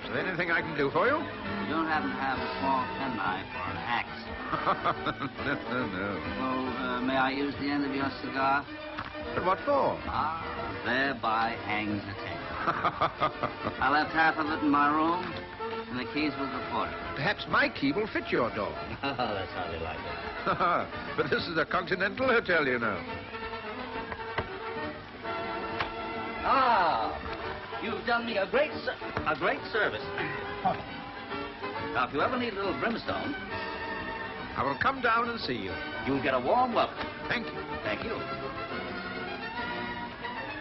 Is there anything I can do for you? You don't happen to have a small penknife or an axe? No. Well, may I use the end of your cigar? But what for? Ah, thereby hangs the tale. I left half of it in my room, and the keys with the porter. Perhaps my key will fit your door. Oh, that's hardly like it. But this is a continental hotel, you know. Ah, you've done me a great service. Now, if you ever need a little brimstone, I will come down and see you. you'll get a warm welcome. Thank you. Thank you.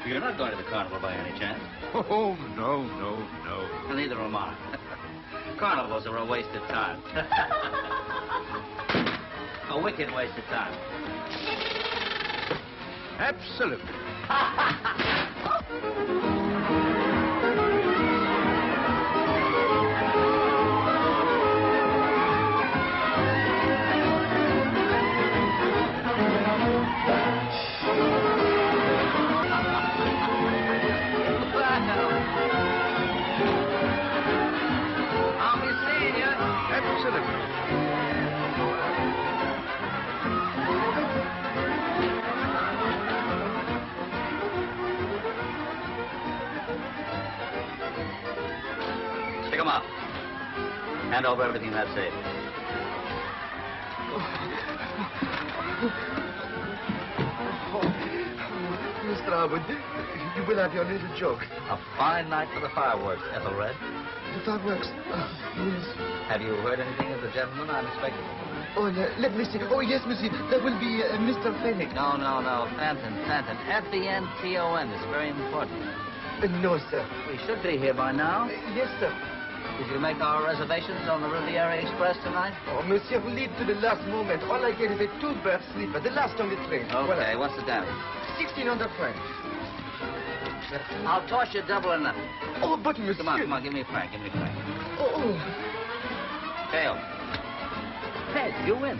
You're not going to the carnival by any chance? Oh, no. Well, neither am I. Carnivals are a waste of time. A wicked waste of time. Absolutely. I'll be seeing you. Absolutely. Stick 'em up. Hand over everything that's safe. Mr. Harwood, you will have your little joke. A fine night for the fireworks, Ethelred. The fireworks. Yes. Have you heard anything of the gentleman I'm expecting? Oh, let me see. Oh, yes, monsieur. That will be Mr. Fenwick. No. Fenton. F-E-N-T-O-N. It's very important. No, sir. We should be here by now. Yes, sir. Did you make our reservations on the Riviera Express tonight? Oh, monsieur, we leave to the last moment. All I get is a two-berth sleeper, the last on the train. Okay, what's the damage? 1,600 francs. I'll toss you double or nothing. Oh, but monsieur... Come on, give me a franc. Oh. Tails. Head, you win.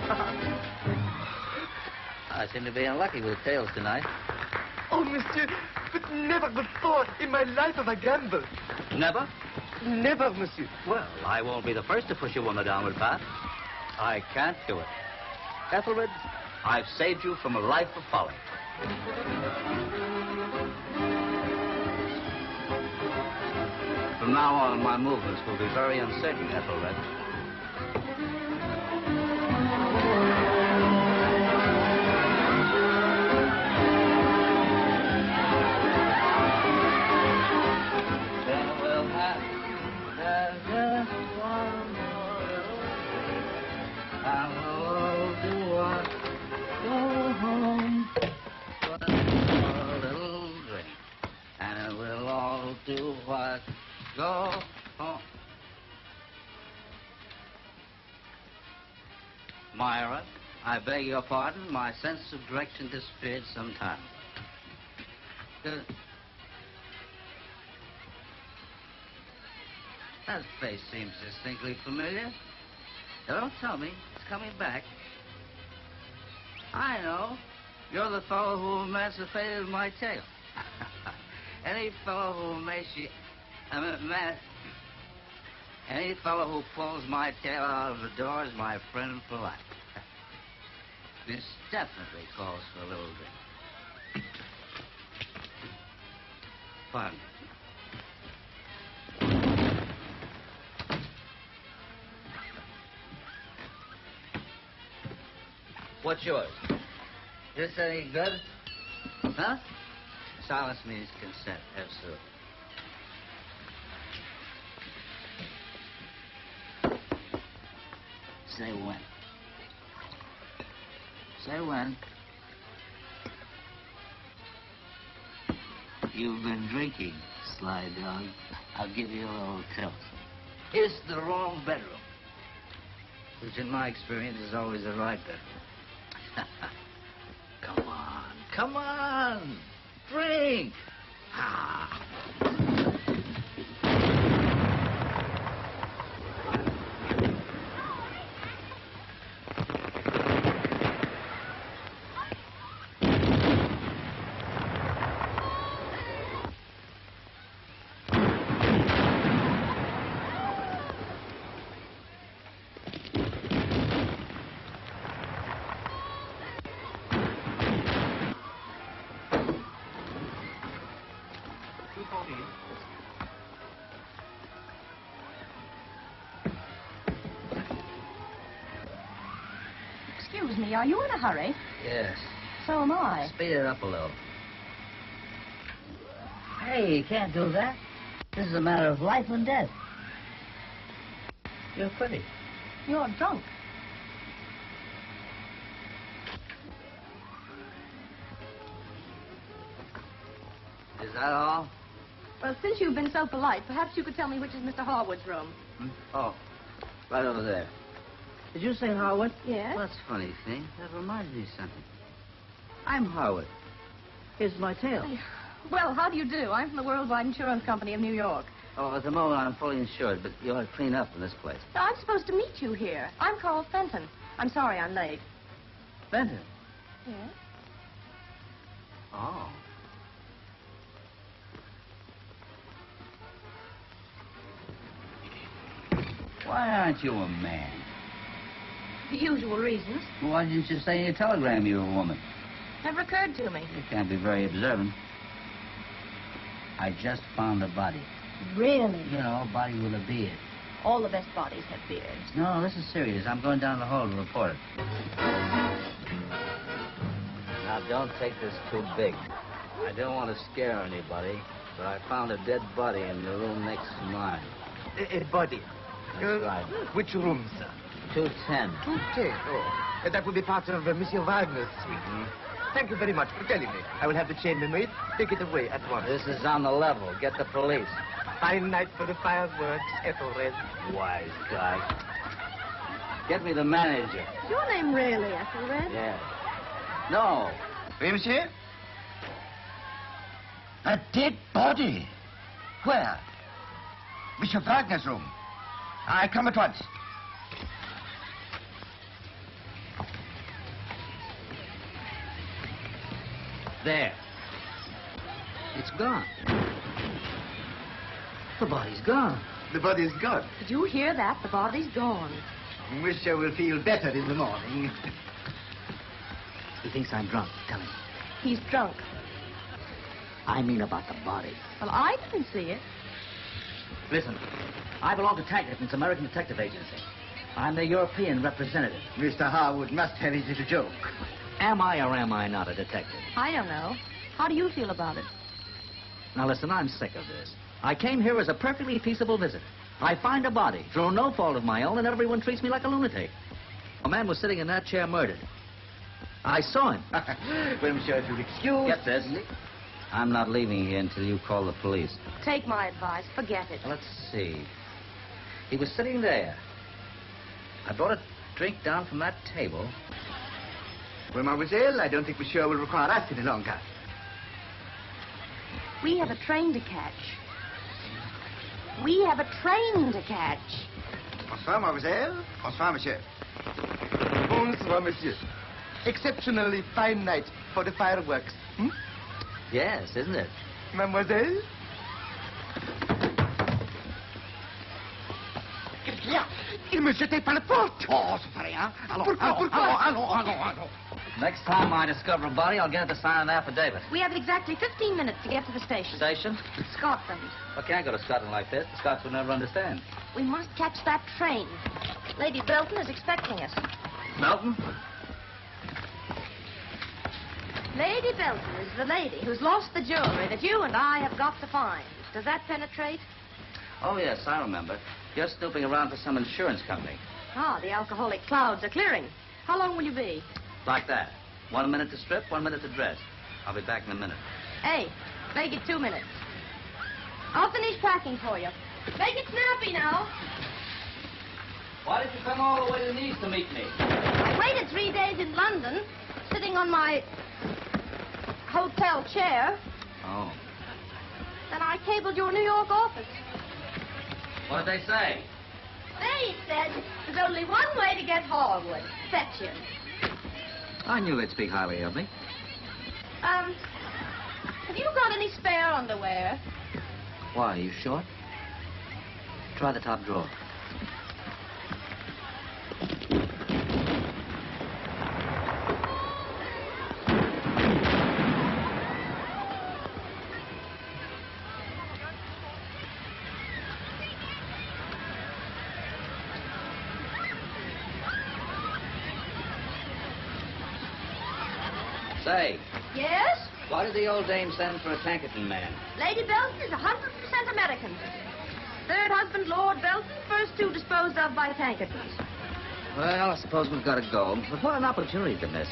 I seem to be unlucky with tails tonight. Oh, monsieur, but never before in my life have I gambled. Never? Never, monsieur. Well, I won't be the first to push you on the downward path. I can't do it. Ethelred, I've saved you from a life of folly. From now on, my movements will be very uncertain, Ethelred. Then we'll have just one more little day, and we'll all do what? Go home. One more little drink, and we'll all do what? Go home. Myra, I beg your pardon. My sense of direction disappeared sometime. That face seems distinctly familiar. Don't tell me. It's coming back. I know. You're the fellow who emancipated my tail. Any fellow who any fellow who pulls my tail out of the door is my friend for life. This definitely calls for a little drink. Pardon. What's yours? This any good? Huh? Silence means consent, absolutely. Say when. Say when. You've been drinking, sly dog. I'll give you a little tilt. It's the wrong bedroom, which in my experience is always the right bedroom. Come on. Drink. Ah. please. Excuse me, are you in a hurry? Yes. So am I. Speed it up a little. Hey, you can't do that. This is a matter of life and death. You're pretty. You're drunk. Is that all? Well, since you've been so polite, perhaps you could tell me which is Mr. Harwood's room. Oh, right over there. Did you say Harwood? Yes? Well, that's a funny thing. That reminds me of something. I'm Harwood. Here's my tail. Well, how do you do? I'm from the Worldwide Insurance Company of New York. Oh, at the moment I'm fully insured, but you ought to clean up in this place. So I'm supposed to meet you here. I'm Carl Fenton. I'm sorry I'm late. Fenton? Yes? Oh. Why aren't you a man? The usual reasons. Why didn't you say in your telegram you were a woman? Never occurred to me. You can't be very observant. I just found a body. Really? You know, a body with a beard. All the best bodies have beards. No, this is serious. I'm going down the hall to report it. Now, don't take this too big. I don't want to scare anybody, but I found a dead body in the room next to mine. A body. That's right. Which room, sir? 210. 210. Oh, that will be part of Monsieur Wagner's suite. Thank you very much for telling me. I will have the chambermaid take it away at once. This is on the level. Get the police. Fine night for the fireworks, Ethelred. Wise guy. Get me the manager. Is your name really Ethelred? Yeah. No. Oui, monsieur? A dead body? Where? Monsieur Wagner's room. I come at once. There. It's gone. The body's gone. The body is gone. Did you hear that? The body's gone. Monsieur will feel better in the morning. He thinks I'm drunk. Tell him. He's drunk. I mean about the body. Well, I didn't see it. Listen, I belong to Taggart, it's American Detective Agency. I'm the European representative. Mr. Harwood must have his little joke. Am I or am I not a detective? I don't know. How do you feel about it? Now listen, I'm sick of this. I came here as a perfectly peaceable visitor. I find a body through no fault of my own, and everyone treats me like a lunatic. A man was sitting in that chair murdered. I saw him. Well, monsieur, if you'll excuse... Get this. I'm not leaving here until you call the police. Take my advice. Forget it. Let's see. He was sitting there. I brought a drink down from that table. Well, mademoiselle, I don't think monsieur will require us any longer. We have a train to catch. We have a train to catch. Bonsoir, mademoiselle. Bonsoir, monsieur. Bonsoir, monsieur. Exceptionally fine night for the fireworks. Hmm? Yes, isn't it? Mademoiselle? Il me jetait par la porte. Oh, ça fait rien. Allons, allons. Next time I discover a body, I'll get it to sign an affidavit. We have exactly 15 minutes to get to the station. Station? Scotland. I can't go to Scotland like this. The Scots would never understand. We must catch that train. Lady Belton is expecting us. Melton? Lady Belton is the lady who's lost the jewelry that you and I have got to find. Does that penetrate? Oh, yes, I remember. You're snooping around for some insurance company. Ah, the alcoholic clouds are clearing. How long will you be? Like that. 1 minute to strip, 1 minute to dress. I'll be back in a minute. Hey, make it 2 minutes. I'll finish packing for you. Make it snappy now. Why did you come all the way to Nice to meet me? I waited 3 days in London, sitting on my hotel chair. Oh. Then I cabled your New York office. What did they say? They said there's only one way to get Harwood. Fetch him. I knew they'd speak highly of me. Have you got any spare underwear? Why, are you short? Try the top drawer. Say, Yes? why did the old dame send for a Tankerton man? Lady Belton is 100% American. Third husband, Lord Belton, first two disposed of by Tankertons. Well, I suppose we've got to go. But what an opportunity to miss.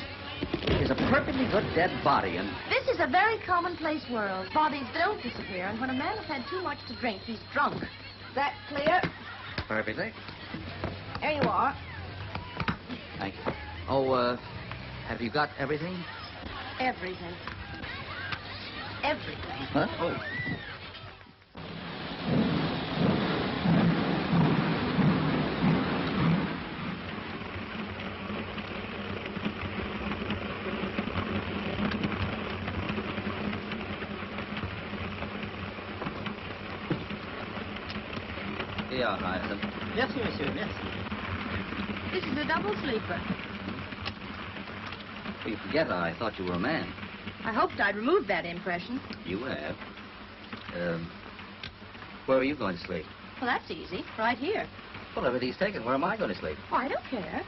Here's a perfectly good dead body, and... This is a very commonplace world. Bodies don't disappear, and when a man has had too much to drink, he's drunk. Is that clear? Perfectly. There you are. Thank you. Oh, have you got everything? Everything. Everything. Huh? Oh. Yeah, right. Merci, monsieur, merci. This is a double sleeper. You forget, I thought you were a man. I hoped I'd removed that impression. You have. Where are you going to sleep? Well, that's easy. Right here. Well, everything's taken. Where am I going to sleep? Oh, I don't care.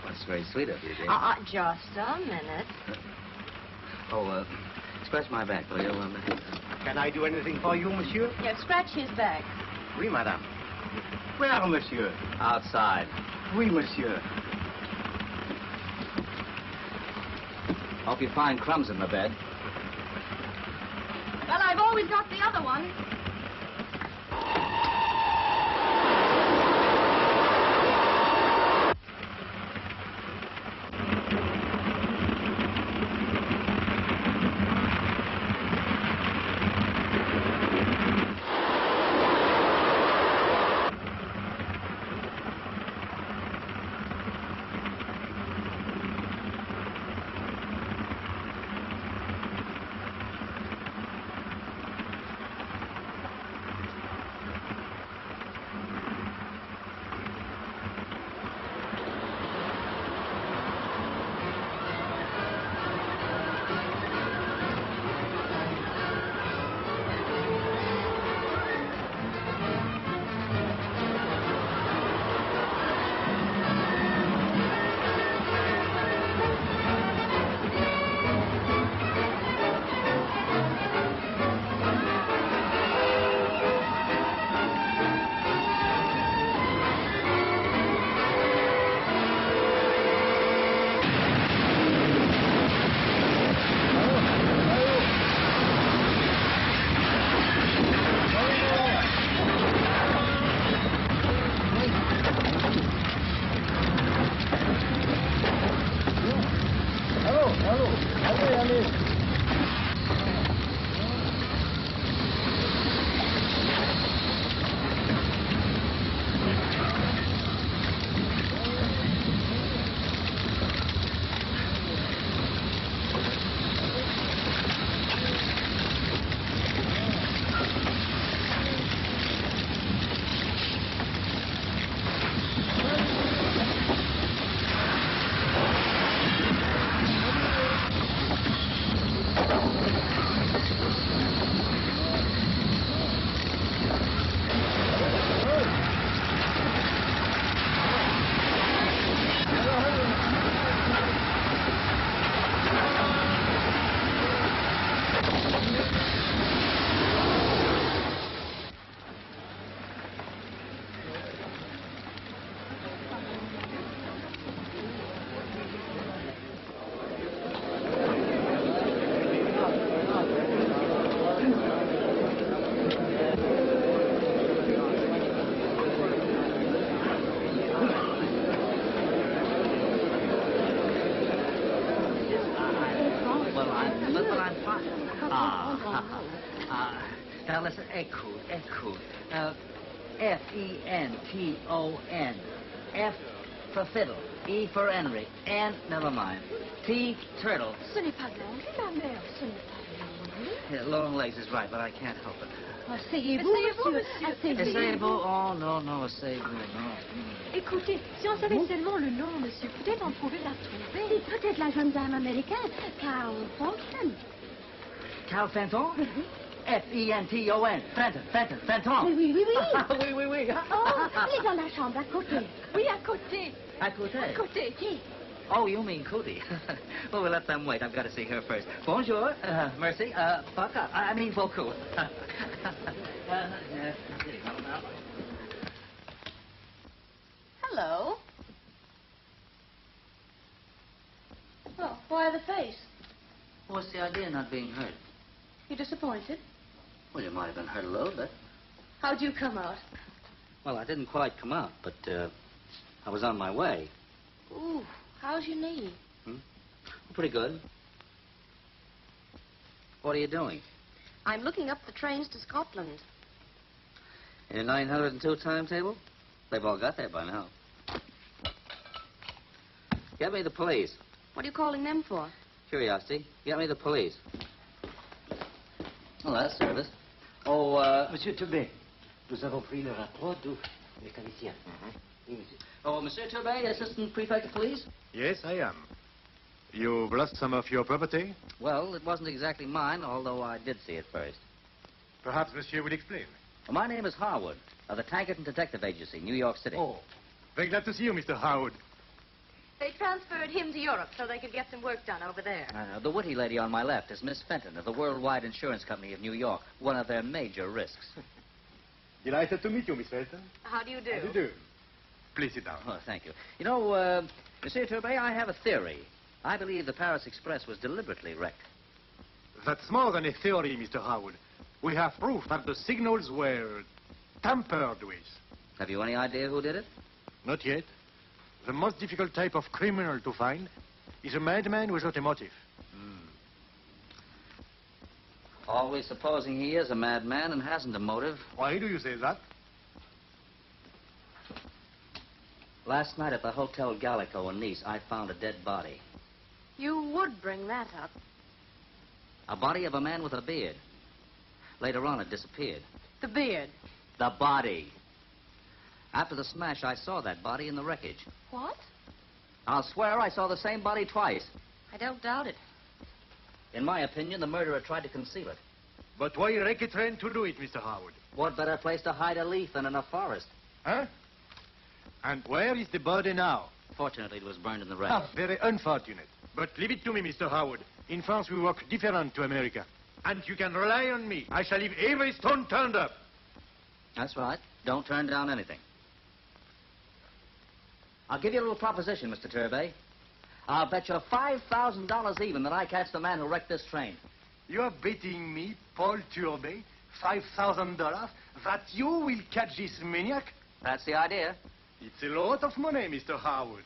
Well, that's very sweet of you, dear. Just a minute. Oh, scratch my back, will you? Can I do anything for you, monsieur? Yeah, scratch his back. Oui, madame. Where, monsieur? Outside. Oui, monsieur. Hope you find crumbs in the bed. Well, I've always got the other one. Now listen, écoute. F-E-N-T-O-N. F for fiddle. E for Henry. N, never mind. T, turtle. Ce n'est pas l'anglais, ma mère. Ce n'est pas l'anglais. Yeah, long legs is right, but I can't help it. Asseyez-vous, monsieur. Essayez-vous? Oh, no, essayez-vous, no. Écoutez, si on savait seulement le nom, monsieur, peut-être on pouvait la trouver. C'est peut-être la jeune dame américaine, Carl Fenton. Carl Fenton? F-E-N-T-O-n. Fenton. Oui. oui. Oh, elle est dans la chambre à côté. Oui, à côté. À côté? À côté. Tiens, Oh, you mean Cootie. Well, we'll let them wait. I've got to see her first. Bonjour. Merci. Fuck up. I mean, beaucoup. Hello. Oh, why the face? What's the idea of not being hurt? You disappointed? Well, you might have been hurt a little bit. How'd you come out? Well, I didn't quite come out, but I was on my way. Ooh, how's your knee? Pretty good. What are you doing? I'm looking up the trains to Scotland. In a 902 timetable? They've all got there by now. Get me the police. What are you calling them for? Curiosity. Get me the police. Oh, that's service. Oh, Monsieur Tobet, nous avons pris le rapport du mécanicien. Oui, monsieur. Oh, Monsieur Turbay, Assistant Prefect of Police? Yes, I am. You've lost some of your property? Well, it wasn't exactly mine, although I did see it first. Perhaps Monsieur will explain. Well, my name is Harwood, of the Tankerton Detective Agency, New York City. Oh, very glad to see you, Mr. Howard. They transferred him to Europe so they could get some work done over there. The witty lady on my left is Miss Fenton of the Worldwide Insurance Company of New York, one of their major risks. Delighted to meet you, Miss Felton. How do you do? How do you do? Please sit down. Oh, thank you. You know, Monsieur Turbay, I have a theory. I believe the Paris Express was deliberately wrecked. That's more than a theory, Mr. Howard. We have proof that the signals were tampered with. Have you any idea who did it? Not yet. The most difficult type of criminal to find is a madman without a motive. Always supposing he is a madman and hasn't a motive. Why do you say that? Last night at the Hotel Gallico in Nice, I found a dead body. You would bring that up. A body of a man with a beard. Later on, it disappeared. The beard. The body. After the smash, I saw that body in the wreckage. What? I'll swear I saw the same body twice. I don't doubt it. In my opinion, the murderer tried to conceal it. But why wreck a train to do it, Mr. Howard? What better place to hide a leaf than in a forest? Huh? And where is the body now? Fortunately, it was burned in the wreck. Ah, very unfortunate. But leave it to me, Mr. Howard. In France, we work different to America. And you can rely on me. I shall leave every stone turned up. That's right. Don't turn down anything. I'll give you a little proposition, Mr. Turbay. I'll bet you $5,000 even that I catch the man who wrecked this train. You are betting me, Paul Turbay, $5,000 that you will catch this maniac? That's the idea. It's a lot of money, Mr. Howard.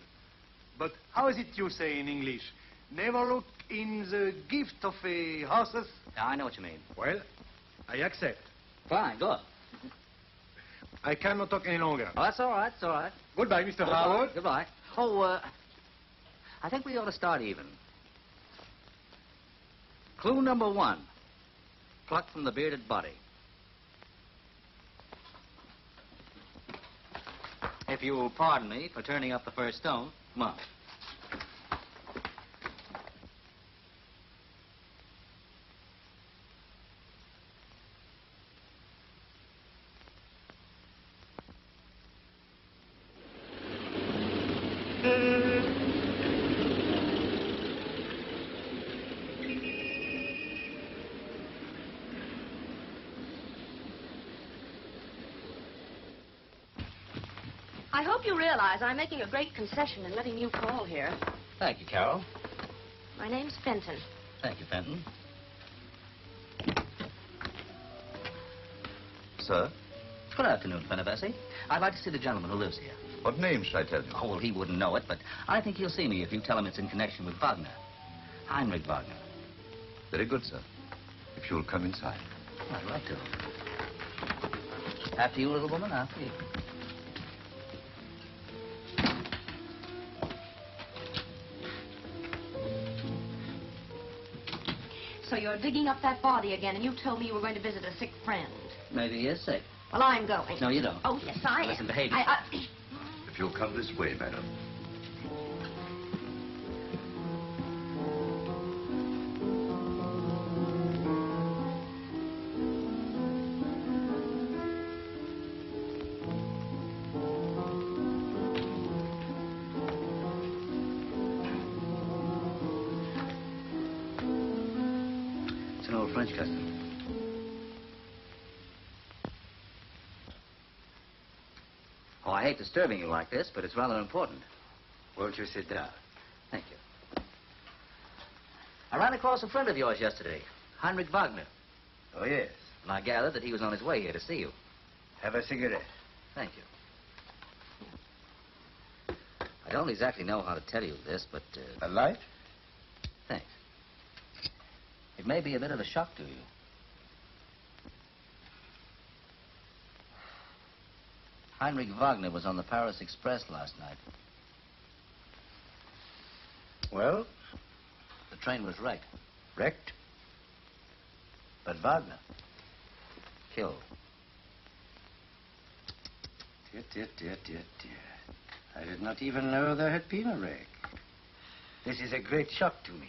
But how is it you say in English? Never look in the gift of a horses? I know what you mean. Well, I accept. Fine, good. I cannot talk any longer. Oh, that's all right, it's all right. Goodbye, Mr. Howard. Goodbye. Oh, I think we ought to start even. Clue number 1. Plucked from the bearded body. If you will pardon me for turning up the first stone, come on. I hope you realize I'm making a great concession in letting you call here. Thank you, Carol. My name's Fenton. Thank you, Fenton. Sir? Good afternoon, Fenivesi. I'd like to see the gentleman who lives here. What name should I tell you? Oh, well, he wouldn't know it, but I think he'll see me if you tell him it's in connection with Wagner. Heinrich Wagner. Very good, sir. If you'll come inside. I'd like to. After you, little woman, after you. So you're digging up that body again, and you told me you were going to visit a sick friend. Maybe he is sick. Well, I'm going. No, you don't. Oh, yes, I am. Listen, behave If you'll come this way, madam. French custom. Oh, I hate disturbing you like this, but it's rather important. Won't you sit down? Thank you. I ran across a friend of yours yesterday, Heinrich Wagner, Oh, yes. and I gathered that he was on his way here to see you. Have a cigarette. Thank you. I don't exactly know how to tell you this, but... A light? Thanks. It may be a bit of a shock to you. Heinrich Wagner was on the Paris Express last night. Well, The train was wrecked. wrecked. But Wagner. Killed. Dear, dear, dear, dear, dear. I did not even know there had been a wreck. This is a great shock to me.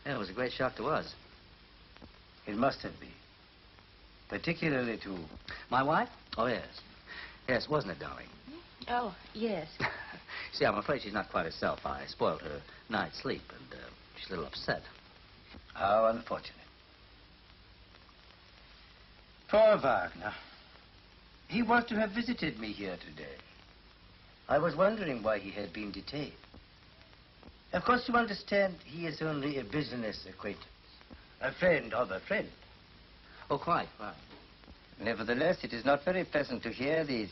Yeah, it was a great shock to us. It must have been. Particularly to... My wife? Oh, yes. Yes, wasn't it, darling? Oh, yes. See, I'm afraid she's not quite herself. I spoiled her night's sleep, and she's a little upset. How unfortunate. Poor Wagner. He was to have visited me here today. I was wondering why he had been detained. Of course, you understand, he is only a business acquaintance. A friend of a friend. Oh, quite. Nevertheless, it is not very pleasant to hear these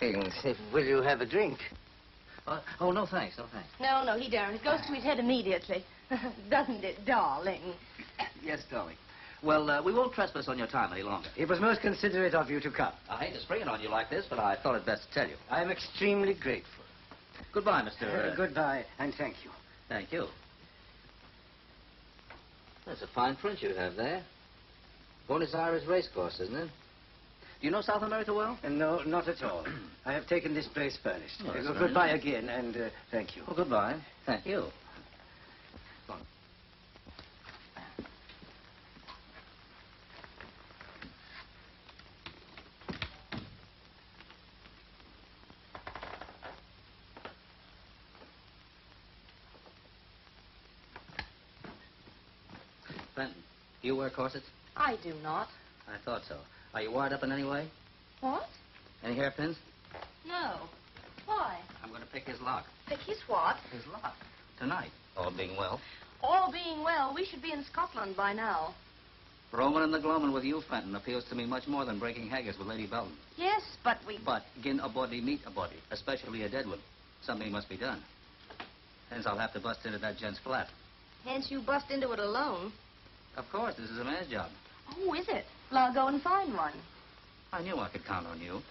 things. Will you have a drink? Oh, no thanks, no thanks. No, he daren't. It goes to his head immediately. Doesn't it, darling? Yes, darling. Well, we won't trespass on your time any longer. It was most considerate of you to come. I hate to spring it on you like this, but I thought it best to tell you. I am extremely grateful. Goodbye, Mr. Goodbye, and thank you. Thank you. That's a fine print you have there. Buenos Aires racecourse, isn't it? Do you know South America well? No, not at all. I have taken this place furnished. Oh, that's very Goodbye nice. again, and thank you. Oh, goodbye. Thank you. Go on. Benton, do you wear corsets? I do not. I thought so. Are you wired up in any way? What? Any hairpins? No. Why? I'm going to pick his lock. Pick his what? His lock. Tonight, all being well. All being well, we should be in Scotland by now. Roaming and the gloaming with you, Fenton, appeals to me much more than breaking haggis with Lady Belton. Yes, but we... But gin a body meet a body, especially a dead one. Something must be done. Hence, I'll have to bust into that gent's flat. Hence you bust into it alone. Of course, this is a man's job. Oh, is it? Well, I'll go and find one. I knew I could count on you.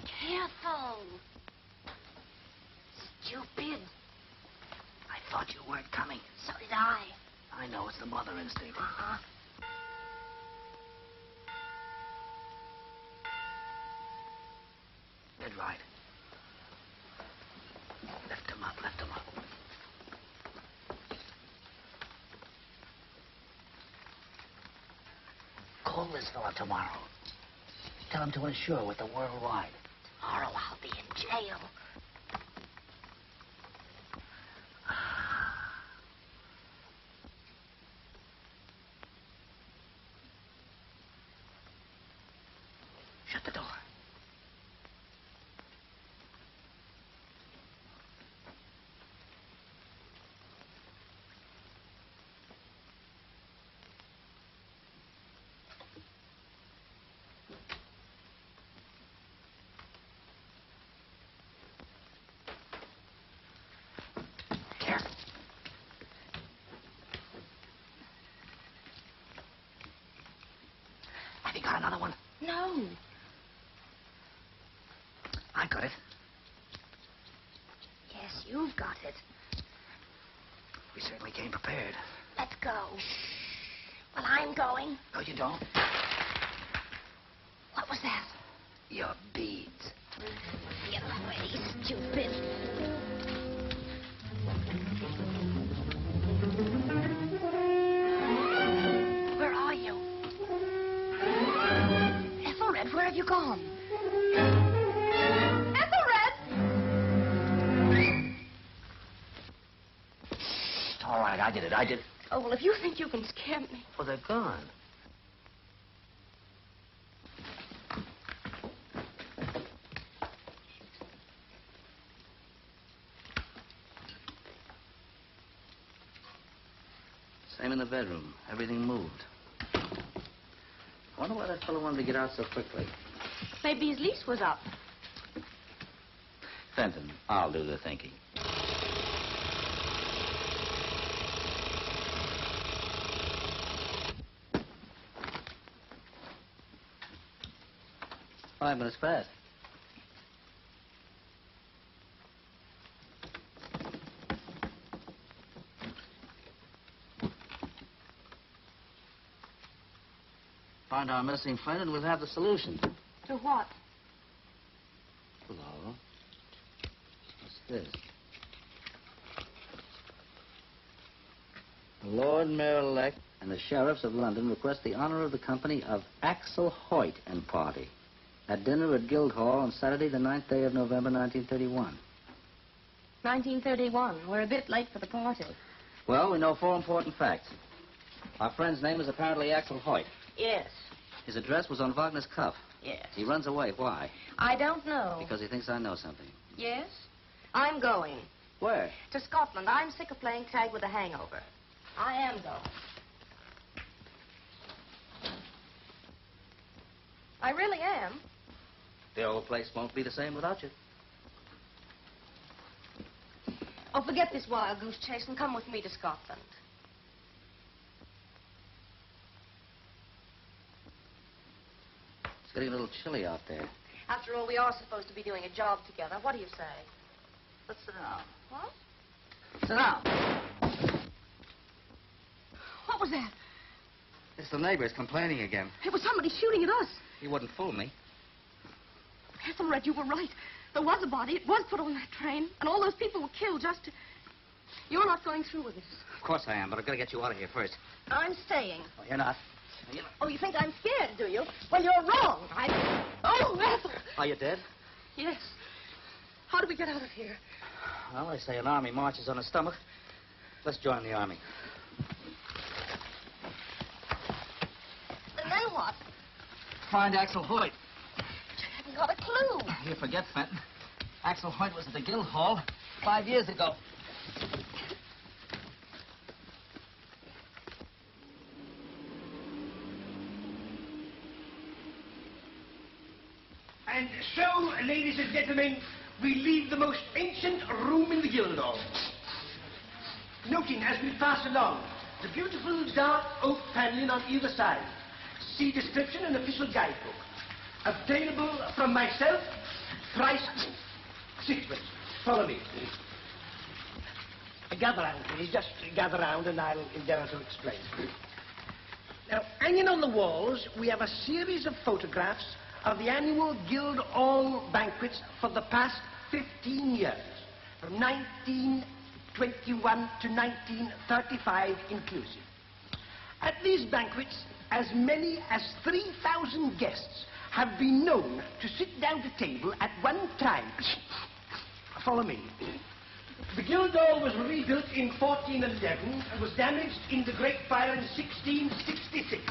Careful. Stupid. I thought you weren't coming. So did I. I know it's the mother instinct. Uh-huh. Dead right. Lift him up, lift him up. Call this fella tomorrow. Tell him to insure with the worldwide. Tomorrow I'll be in jail. Shut the door. Careful. Have you got another one? No. I got it. Yes, you've got it. We certainly came prepared. Let's go. Well, I'm going. No, you don't. What was that? Your beads. Get away, stupid. gone. Ethelred! It's all right. I did it. Oh, well, if you think you can scare me. Well, they're gone. Same in the bedroom. Everything moved. I wonder why that fellow wanted to get out so quickly. Maybe his lease was up. Fenton, I'll do the thinking. Five minutes past. Find our missing friend and we'll have the solution. To what? Hello. What's this? The Lord Mayor-elect and the Sheriffs of London request the honor of the company of Axel Hoyt and party at dinner at Guildhall on Saturday, the 9th day of November, 1931. 1931. We're a bit late for the party. Well, we know 4 important facts. Our friend's name is apparently Axel Hoyt. Yes. His address was on Wagner's cuff. Yes. He runs away. Why? I don't know. Because he thinks I know something. Yes? I'm going. Where? To Scotland. I'm sick of playing tag with a hangover. I am going. I really am. The old place won't be the same without you. Oh, forget this wild goose chase and come with me to Scotland. It's getting a little chilly out there. After all, we are supposed to be doing a job together. What do you say? Let's sit down. What? Sit down. What was that? It's the neighbors complaining again. It was somebody shooting at us. You wouldn't fool me. Ethelred, you were right. There was a body. It was put on that train. And all those people were killed just to... You're not going through with this. Of course I am, but I've got to get you out of here first. I'm staying. Oh, you're not. You're not. Oh, you think I'm scared, do you? Well, you're wrong. Oh, Ethel! Are you dead? Yes. How do we get out of here? Well, they say an army marches on a stomach. Let's join the army. And then what? Find Axel Hoyt. You haven't got a clue. You forget, Fenton. Axel Hoyt was at the Guildhall 5 years ago. And so, ladies and gentlemen, we leave the most ancient room in the Guildhall. Noting as we pass along the beautiful dark oak paneling on either side. See description and official guidebook. Obtainable from myself, price sixpence. Follow me. Gather round, please. Just gather round and I'll endeavour to explain. Now, hanging on the walls, we have a series of photographs of the annual Guildhall banquets for the past 15 years, from 1921 to 1935 inclusive. At these banquets, as many as 3,000 guests have been known to sit down to table at one time. Follow me. The Guildhall was rebuilt in 1411 and was damaged in the Great Fire in 1666,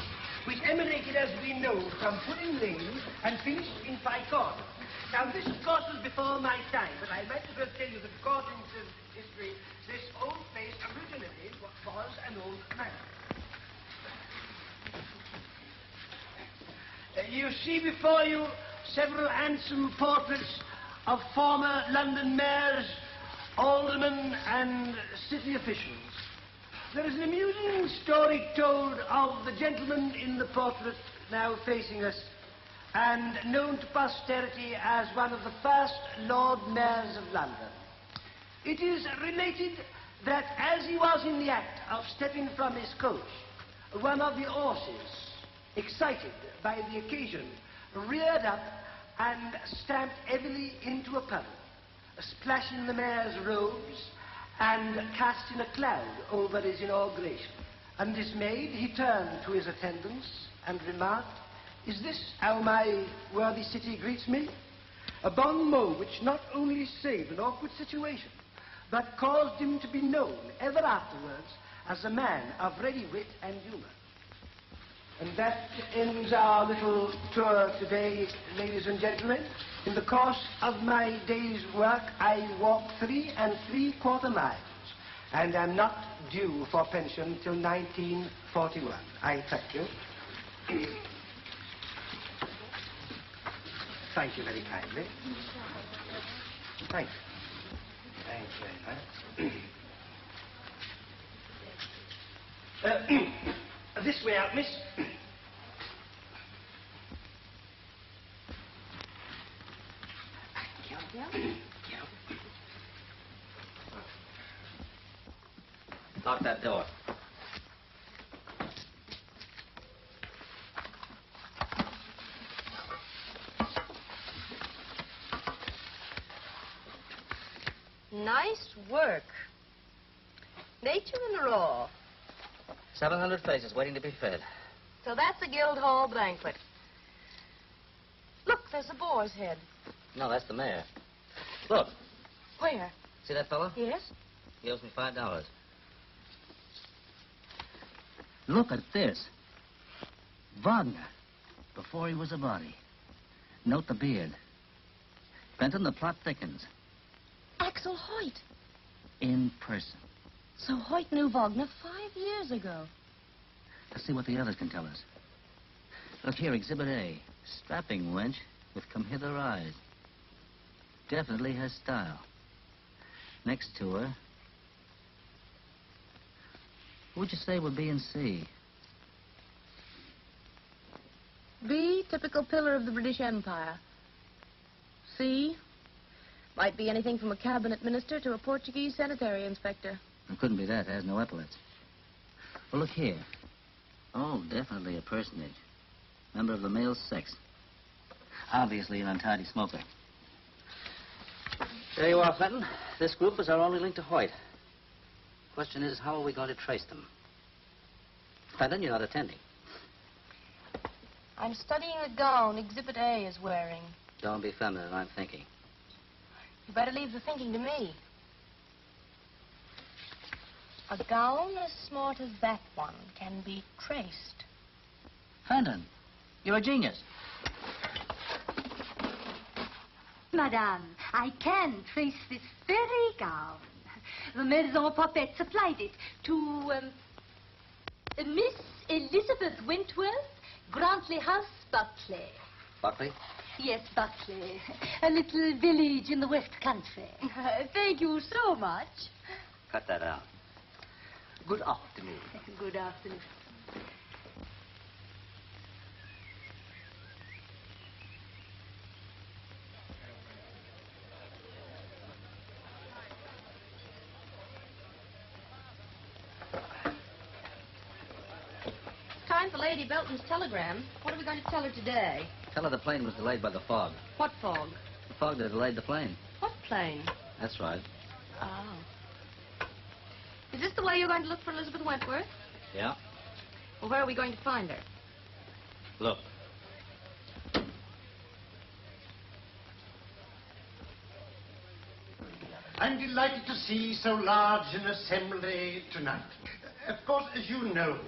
which emanated, as we know, from Pudding Lane and finished in Five Corners. Now, this, of course, was before my time, but I might as well tell you that according to history, this old place originally was an old manor. You see before you several handsome portraits of former London mayors, aldermen, and city officials. There is an amusing story told of the gentleman in the portrait now facing us, and known to posterity as one of the first Lord Mayors of London. It is related that as he was in the act of stepping from his coach, one of the horses, excited by the occasion, reared up and stamped heavily into a puddle, splashing the mayor's robes and casting a cloud over his inauguration. Undismayed, he turned to his attendants and remarked, Is this how my worthy city greets me? A bon mot which not only saved an awkward situation, but caused him to be known ever afterwards as a man of ready wit and humor. And that ends our little tour today, ladies and gentlemen. In the course of my day's work, I walked 3 3/4 miles, and am not due for pension till 1941. I thank you. Thank you very kindly. Thank you. Thank you very much. This way out, miss. Lock that door. Nice work. Nature in the raw. 700 faces waiting to be fed. So that's the Guildhall banquet. Look, there's the boar's head. No, that's the mayor. Look, Where? see that fellow? Yes? He owes me $5. Look at this. Wagner, before he was a body. Note the beard. Benton, the plot thickens. Axel Hoyt. In person. So Hoyt knew Wagner 5 years ago. Let's see what the others can tell us. Look here, Exhibit A. Strapping wench with come-hither eyes. Definitely has style. Next to her. Who would you say would be in C? B, typical pillar of the British Empire. C, might be anything from a cabinet minister to a Portuguese sanitary inspector. It couldn't be that. It has no epaulets. Well, look here. Oh, definitely a personage. Member of the male sex. Obviously an untidy smoker. There you are, Fenton. This group is our only link to Hoyt. Question is, how are we going to trace them? Fenton, you're not attending. I'm studying the gown Exhibit A is wearing. Don't be feminine, I'm thinking. You better leave the thinking to me. A gown as smart as that one can be traced. Fenton, you're a genius. Madame, I can trace this very gown. The Maison Popette supplied it to, Miss Elizabeth Wentworth, Grantley House, Buckley. Buckley? Yes, Buckley. A little village in the West Country. Thank you so much. Cut that out. Good afternoon. Good afternoon. Time for Lady Belton's telegram. What are we going to tell her today? Tell her the plane was delayed by the fog. What fog? The fog that delayed the plane. What plane? That's right. Oh. Is this the way you're going to look for Elizabeth Wentworth? Yeah. Well, where are we going to find her? Look. I'm delighted to see so large an assembly tonight. Of course, as you know,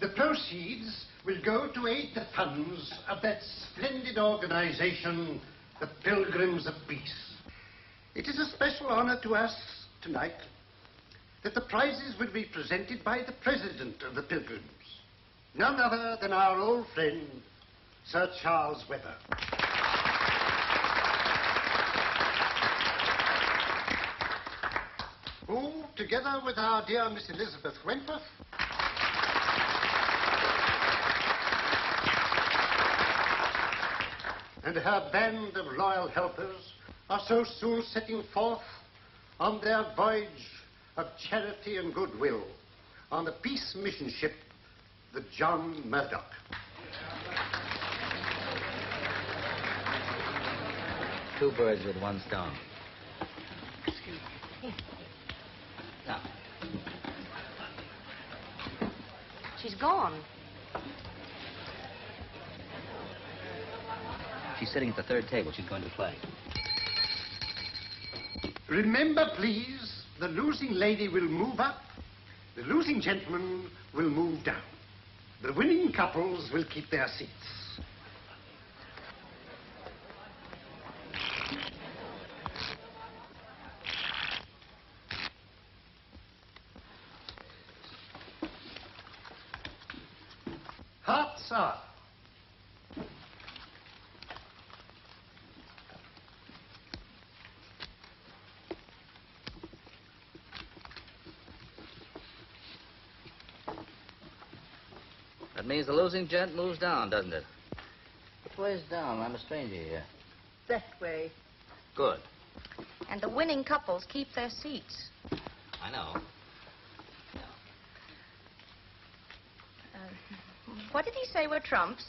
the proceeds will go to aid the funds of that splendid organization, the Pilgrims of Peace. It is a special honor to us tonight that the prizes will be presented by the president of the Pilgrims, none other than our old friend, Sir Charles Webber. Who, together with our dear Miss Elizabeth Wentworth, and her band of loyal helpers are so soon setting forth on their voyage of charity and goodwill on the peace mission ship, the John Murdoch. Two birds with one stone. Now, She's gone. She's sitting at the third table. She's going to play. Remember, please, the losing lady will move up. The losing gentleman will move down. The winning couples will keep their seats. Hearts are. That means the losing gent moves down, doesn't it? Which way's down? I'm a stranger here. That way. Good. And the winning couples keep their seats. I know. What did he say were trumps?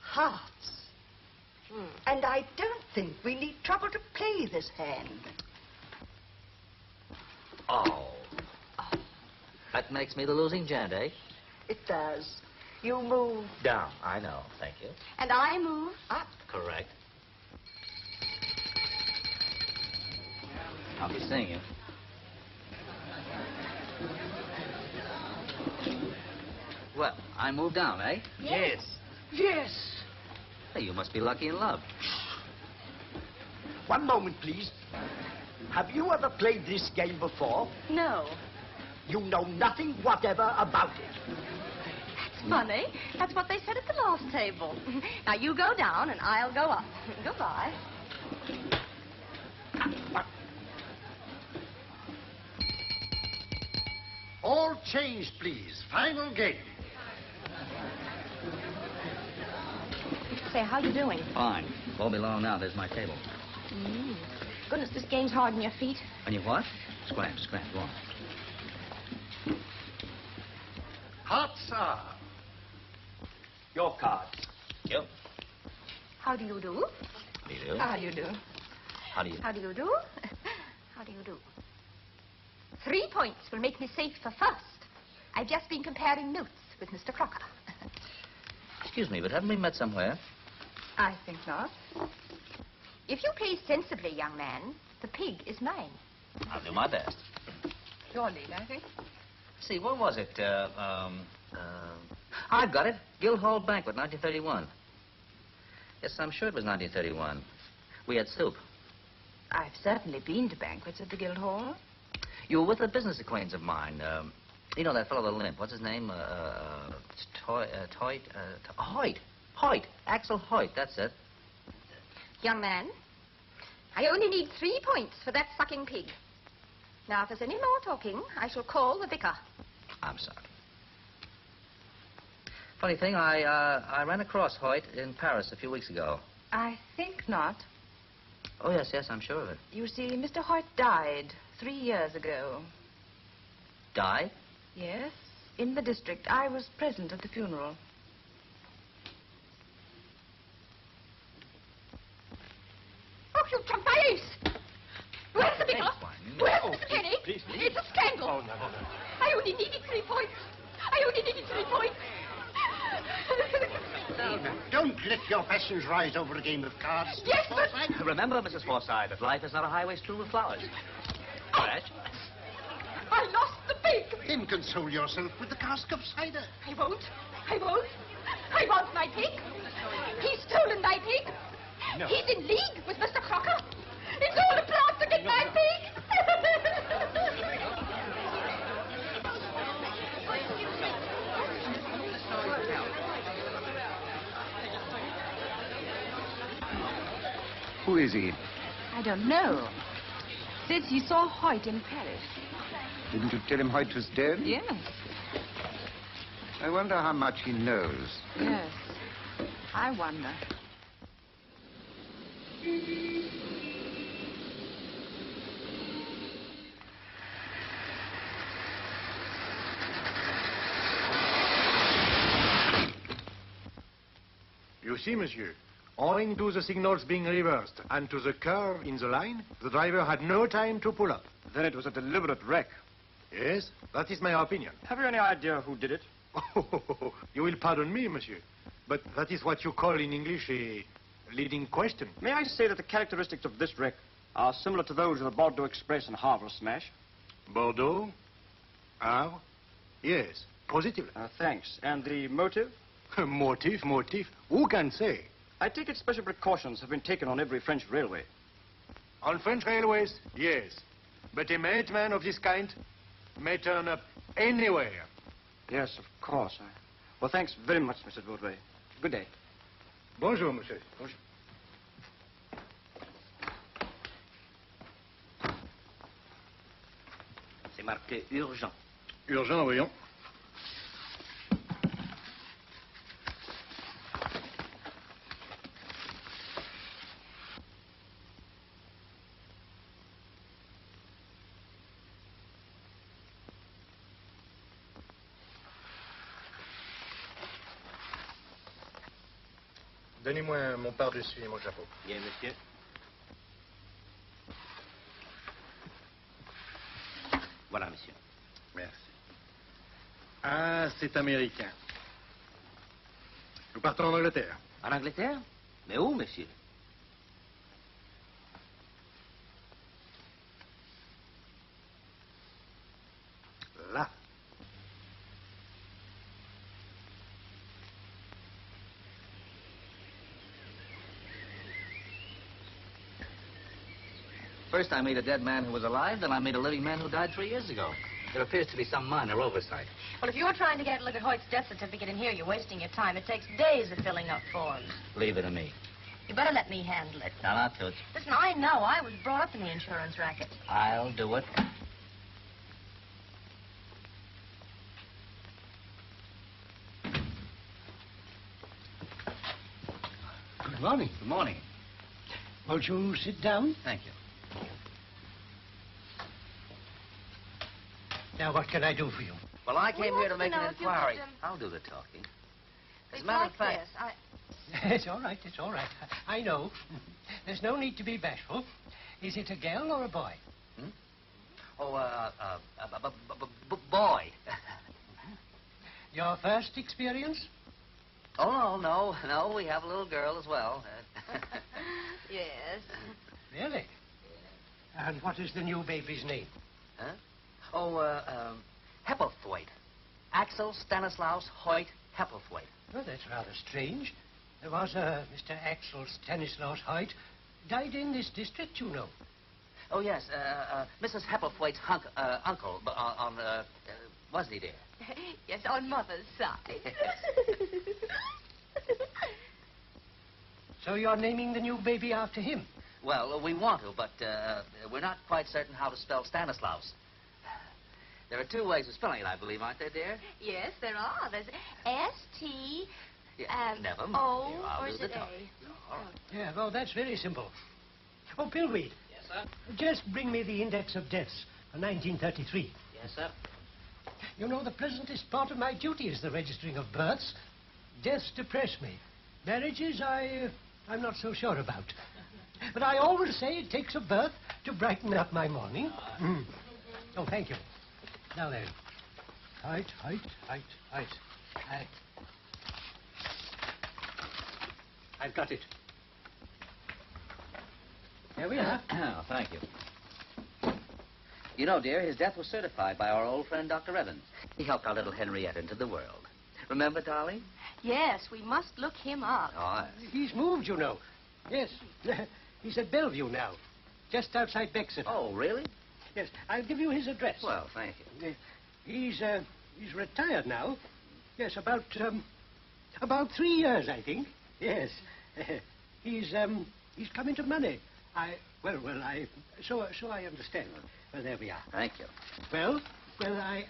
Hearts. And I don't think we need trouble to play this hand. Oh. That makes me the losing gent, eh? It does. You move. Down. I know. Thank you. And I move Up. Correct. I'll be seeing you. Well, I move down, eh? Yes. Yes. Hey, you must be lucky in love. One moment, please. Have you ever played this game before? No. You know nothing whatever about it. That's funny. That's what they said at the last table. Now, you go down and I'll go up. Goodbye. All changed, please. Final game. Say, how you doing? Fine. Won't be long now. There's my table. Goodness, this game's hard on your feet. And you what? Scram. Go on. Hearts are. Your cards. Yep. How do you do? How do you do? How do you do? How do you... How do you do? How do you do? 3 points will make me safe for first. I've just been comparing notes with Mr. Crocker. Excuse me, but haven't we met somewhere? I think not. If you play sensibly, young man, the pig is mine. I'll do my best. Your lead, I think. See, what was it? I've got it. Guildhall Banquet, 1931. Yes, I'm sure it was 1931. We had soup. I've certainly been to banquets at the Guildhall. You were with a business acquaintance of mine. You know that fellow with the limp. What's his name? Hoyt. Axel Hoyt, that's it. Young man, I only need 3 points for that sucking pig. Now, if there's any more talking, I shall call the vicar. I'm sorry. Funny thing, I ran across Hoyt in Paris a few weeks ago. I think not. Oh, yes, I'm sure of it. You see, Mr. Hoyt died 3 years ago. Died? Yes, in the district. I was present at the funeral. Oh, you jumped my ace! Where's the vicar? Where's Mr. Kenny? Please. It's a scandal. Oh, no. I only needed 3 points. Don't let your passions rise over a game of cards. Yes, but... Remember, Mrs. Forsythe, that life is not a highway strewn with flowers. Crash. I lost the pig. Then console yourself with the cask of cider. I won't. I want my pig. He's stolen my pig. No. He's in league with Mr. Crocker. It's all a plot to get my pig. Who is he? I don't know. Said he saw Hoyt in Paris. Didn't you tell him Hoyt was dead? Yes. I wonder how much he knows. Yes. I wonder. You see, monsieur, owing to the signals being reversed and to the curve in the line, the driver had no time to pull up. Then it was a deliberate wreck. Yes, that is my opinion. Have you any idea who did it? You will pardon me, monsieur, but that is what you call in English a leading question. May I say that the characteristics of this wreck are similar to those of the Bordeaux Express and Havre smash? Bordeaux? Havre? Yes, positively. Thanks. And the motive? Motive? Who can say? I take it special precautions have been taken on every French railway. On French railways, yes. But a madman of this kind may turn up anywhere. Yes, of course. Well, thanks very much, Mr. Vaudreuil. Good day. Bonjour, monsieur. Bonjour. C'est marqué urgent. Urgent, voyons. Donnez-moi mon pardessus et mon chapeau. Bien, monsieur. Voilà, monsieur. Merci. Ah, c'est américain. Nous partons en Angleterre. En Angleterre? Mais où, monsieur? Là. First, I made a dead man who was alive, then I made a living man who died 3 years ago. There appears to be some minor oversight. Well, if you're trying to get a look at Hoyt's death certificate in here, you're wasting your time. It takes days of filling up forms. Leave it to me. You better let me handle it. Now, not Toots. Listen, I know. I was brought up in the insurance racket. I'll do it. Good morning. Good morning. Won't you sit down? Thank you. Now, what can I do for you? Well, I came here to make an know if you inquiry. could, I'll do the talking. As It's a matter like of fact... this. It's all right, it's all right. I know. There's no need to be bashful. Is it a girl or a boy? Oh, boy. Your first experience? Oh, no, we have a little girl as well. Yes. Really? And what is the new baby's name? Huh? Oh, Hepplethwaite. Axel Stanislaus Hoyt Hepplethwaite. Oh, that's rather strange. There was a Mr. Axel Stanislaus Hoyt. Died in this district, you know. Oh, yes, Mrs. Hepplethwaite's uncle, wasn't he, dear? Yes, on Mother's side. So you're naming the new baby after him? Well, we want to, but we're not quite certain how to spell Stanislaus. There are 2 ways of spelling it, I believe, aren't there, dear? Yes, there are. There's S-T... never mind. O, Dear, I'll or do is the it talking. A? All right. Yeah, well, that's very simple. Oh, Pillweed. Yes, sir? Just bring me the index of deaths for 1933. Yes, sir. You know, the pleasantest part of my duty is the registering of births. Deaths depress me. Marriages, I'm not so sure about. But I always say it takes a birth to brighten up my morning. Oh, thank you. Now then. Height. I've got it. There we are. Oh, thank you. You know, dear, his death was certified by our old friend, Dr. Evans. He helped our little Henrietta into the world. Remember, darling? Yes, we must look him up. Oh, He's moved, you know. Yes. He's at Bellevue now, just outside Bexeter. Oh, really? Yes, I'll give you his address. Well, thank you. He's retired now. Yes, about 3 years, I think. Yes. He's come into money. So I understand. Well, there we are. Thank you. Well, goodbye.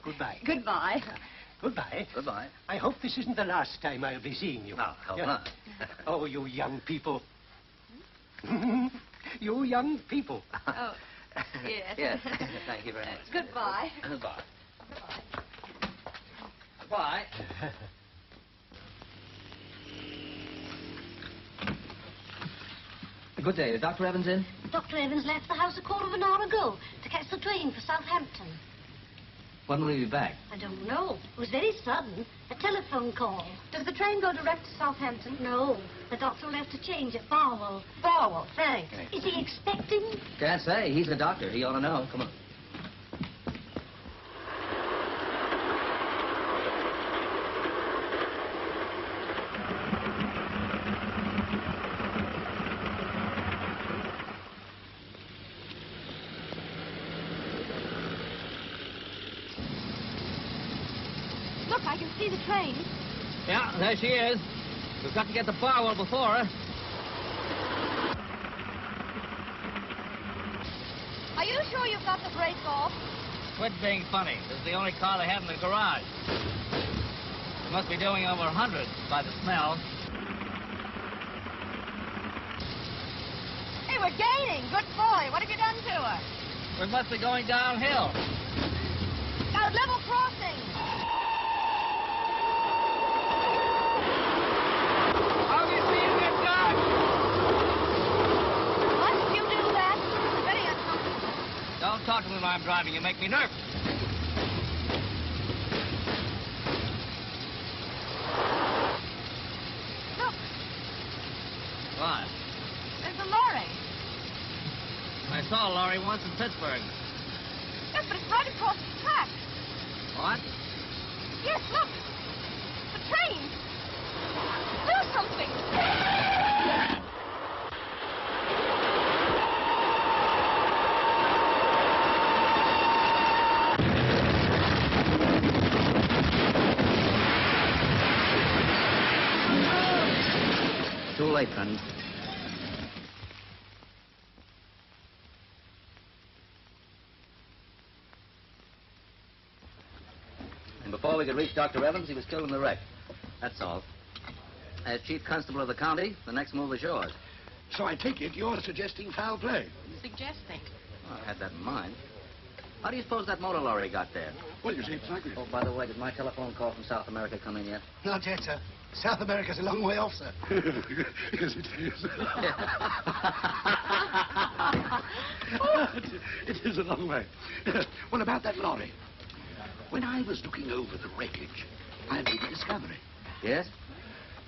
Goodbye. Goodbye. Goodbye. I hope this isn't the last time I'll be seeing you. No, hope not. Oh, you young people. You young people. Oh, yes. Yes, thank you very much. Goodbye. Goodbye. Goodbye. Good day. Is Dr. Evans in? Dr. Evans left the house a quarter of an hour ago to catch the train for Southampton. When will he be back? I don't know. It was very sudden. A telephone call. Does the train go direct to Southampton? No. The doctor left a change at Barwell. Barwell, thanks. Is he expecting? Can't say. He's a doctor. He ought to know. Come on. Look, I can see the train. Yeah, there she is. We've got to get to Barwell before her. Are you sure you've got the brake off? Quit being funny. This is the only car they have in the garage. It must be doing over 100 by the smell. Hey, we're gaining. Good boy. What have you done to her? We must be going downhill. Now, level crossing. Obviously, you get dark. Must you do that? It's very uncomfortable. Don't talk to me while I'm driving. You make me nervous. Look, What? there's a lorry. I saw a lorry once in Pittsburgh. Yes, but it's right across the track. What? Yes, look. The train. Do something. Too late, friend. And before we could reach Dr. Evans, he was killed in the wreck. That's all. As chief constable of the county, the next move is yours. So I take it you're suggesting foul play? Suggesting. Well, I had that in mind. How do you suppose that motor lorry got there? Well, you see, it's like... Oh, by the way, did my telephone call from South America come in yet? Not yet, sir. South America's a long way off, sir. Yes, it is. It is a long way. Well, about that lorry. When I was looking over the wreckage, I made a discovery. Yes?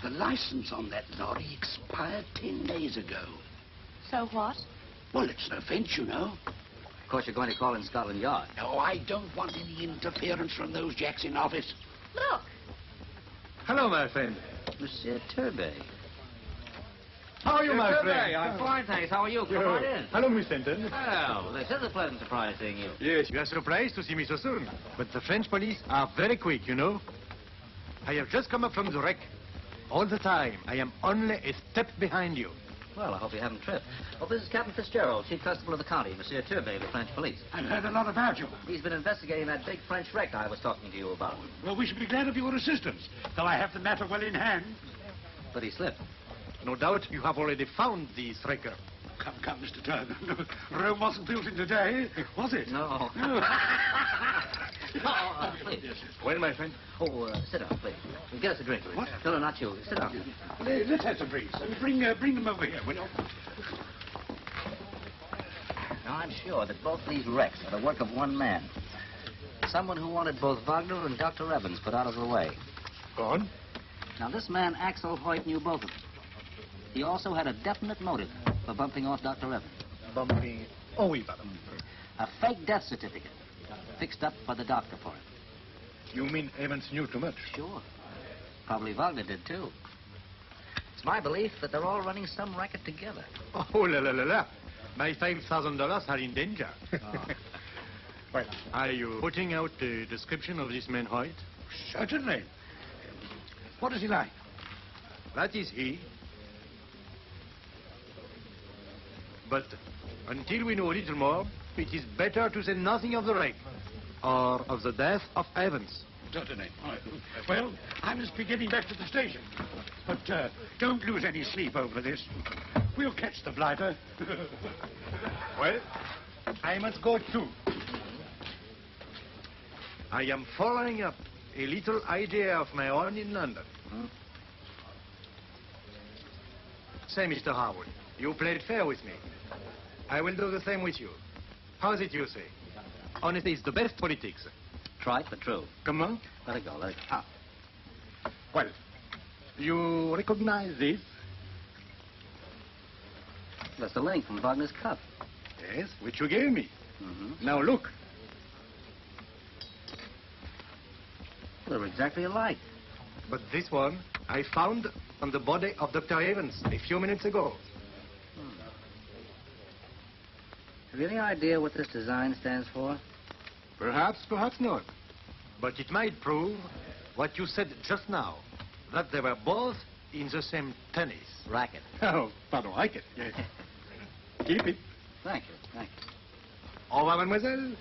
The license on that lorry expired 10 days ago. So what? Well, it's an offense, you know. Of course, you're going to call in Scotland Yard. No, I don't want any interference from those jacks in office. Look. Hello, my friend. Monsieur Turbay. How are you, my Turbay, friend? I'm fine, thanks. How are you? Come on in. Hello, Miss Fenton. Well, this is a pleasant surprise seeing you. Yes, you are surprised to see me so soon. But the French police are very quick, you know. I have just come up from the wreck. All the time, I am only a step behind you. Well, I hope you haven't tripped. Oh, this is Captain Fitzgerald, chief constable of the county, Monsieur Turbay of the French police. I've heard a lot about you. He's been investigating that big French wreck I was talking to you about. Well, we should be glad of your assistance, though I have the matter well in hand. But he slipped. No doubt you have already found the wrecker. Come, Mr. Turner. Rome wasn't built in a day, was it? No. Please. Yes. Well, my friend. Oh, sit down, please. Get us a drink. What? No, not you. Sit down. Let's have some drinks. Bring them over here, will you? Now, I'm sure that both these wrecks are the work of one man. Someone who wanted both Wagner and Dr. Evans put out of the way. Go on. Now, this man, Axel Hoyt, knew both of them. He also had a definite motive for bumping off Dr. Evans. Bumping. Oh, oui, madame. A fake death certificate fixed up by the doctor for him. You mean Evans knew too much? Sure. Probably Wagner did, too. It's my belief that they're all running some racket together. Oh, la, la, la, la. My $5,000 are in danger. Well, are you putting out the description of this man Hoyt? Certainly. What is he like? That is he. But until we know a little more, it is better to say nothing of the wreck or of the death of Evans. Certainly. Well, I must be getting back to the station. But don't lose any sleep over this. We'll catch the blighter. Well, I must go too. I am following up a little idea of my own in London. Say, Mr. Harwood, you played fair with me. I will do the same with you. How's it you say? Honesty is the best politics. Trite, but true. Comment? Let it go, let it go. Ah. Well, you recognize this? That's the link from Wagner's cup. Yes, which you gave me. Mm-hmm. Now look. They're exactly alike. But this one I found on the body of Dr. Evans a few minutes ago. Have you any idea what this design stands for? Perhaps, perhaps not. But it might prove what you said just now, that they were both in the same tennis. Racket. Oh, pardon, racket, yes. Keep it. Thank you, thank you. Au revoir, mademoiselle.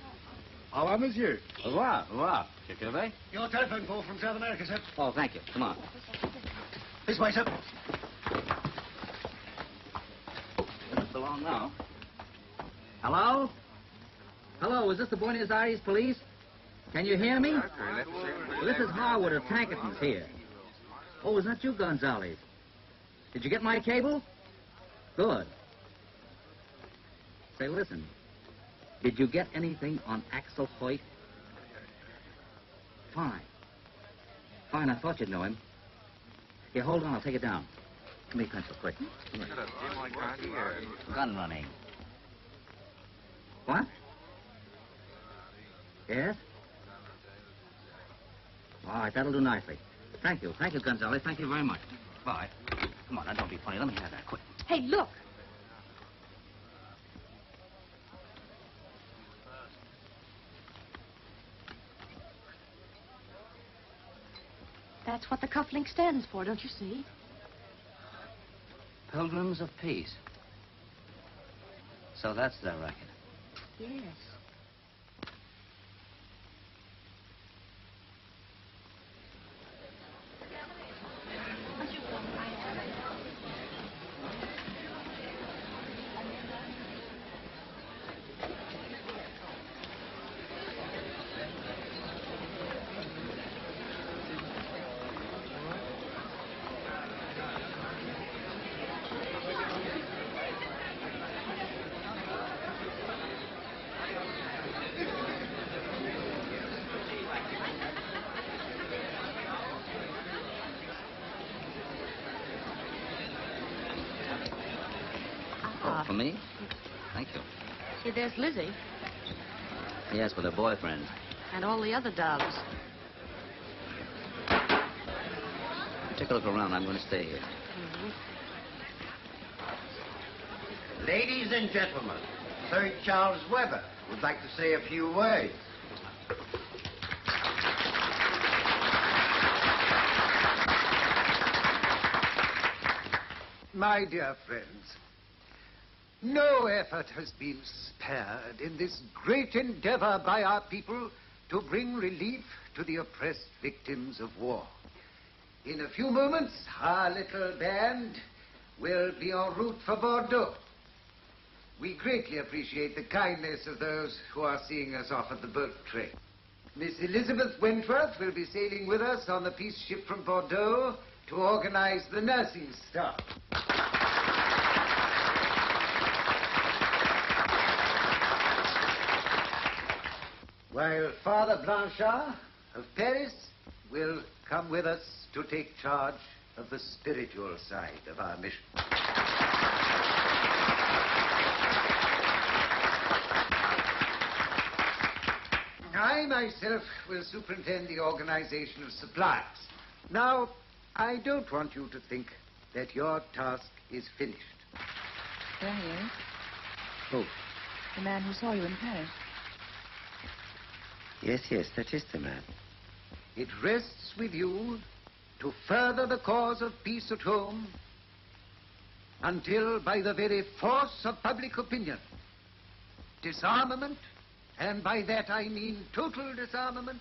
Au revoir, monsieur. Au revoir, au revoir. Monsieur Gervais? Your telephone call from South America, sir. Oh, thank you. Come on. This way, sir. Doesn't belong now. Hello? Hello, is this the Buenos Aires police? Can you hear me? Well, this is Harwood of Tankerton's here. Oh, is that you, Gonzalez? Did you get my cable? Good. Say, listen. Did you get anything on Axel Hoyt? Fine. Fine, I thought you'd know him. Here, hold on, I'll take it down. Give me a pencil, quick. Gun running. What? Yes? All right, that'll do nicely. Thank you, Gonzalez. Thank you very much. Bye. Come on, now, don't be funny. Let me have that, quick. Hey, look. That's what the cufflink stands for, don't you see? Pilgrims of Peace. So that's their racket. Yes. Oh, for me? Thank you. See, there's Lizzie Yes, with her boyfriend. and all the other doves. Take a look around. I'm going to stay here. Ladies and gentlemen, Sir Charles Webber would like to say a few words. My dear friends, no effort has been spared in this great endeavor by our people to bring relief to the oppressed victims of war. In a few moments, our little band will be en route for Bordeaux. We greatly appreciate the kindness of those who are seeing us off at the boat train. Miss Elizabeth Wentworth will be sailing with us on the peace ship from Bordeaux to organize the nursing staff. While Father Blanchard of Paris will come with us to take charge of the spiritual side of our mission. I myself will superintend the organization of supplies. Now, I don't want you to think that your task is finished. There he is. Who? The man who saw you in Paris. Yes, that is the man. It rests with you to further the cause of peace at home until, by the very force of public opinion, disarmament, and by that I mean total disarmament,